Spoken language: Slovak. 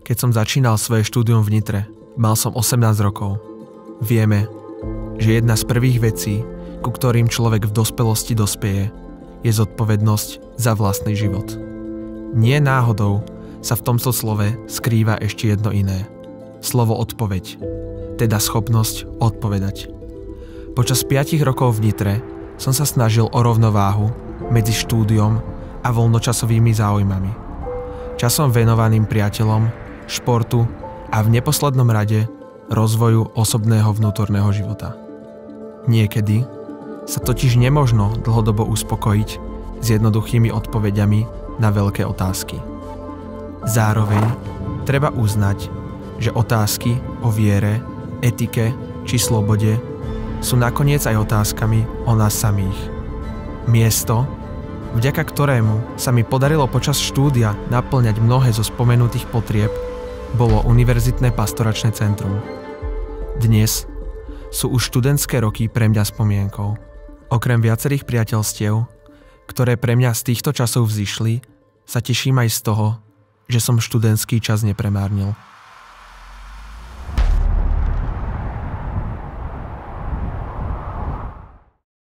Keď som začínal svoje štúdium v Nitre, mal som 18 rokov. Vieme, že jedna z prvých vecí, ku ktorým človek v dospelosti dospeje, je zodpovednosť za vlastný život. Nie náhodou sa v tomto slove skrýva ešte jedno iné. Slovo odpoveď, teda schopnosť odpovedať. Počas 5 rokov v Nitre som sa snažil o rovnováhu medzi štúdiom a voľnočasovými záujmami. Časom venovaným priateľom, športu a v neposlednom rade rozvoju osobného vnútorného života. Niekedy sa totiž nemožno dlhodobo uspokojiť s jednoduchými odpoveďami na veľké otázky. Zároveň treba uznať, že otázky o viere, etike či slobode sú nakoniec aj otázkami o nás samých. Miesto, vďaka ktorému sa mi podarilo počas štúdia naplňať mnohé zo spomenutých potrieb, bolo Univerzitné pastoračné centrum. Dnes sú už študentské roky pre mňa spomienkou. Okrem viacerých priateľstiev, ktoré pre mňa z týchto časov vzišli, sa teším aj z toho, že som študentský čas nepremárnil.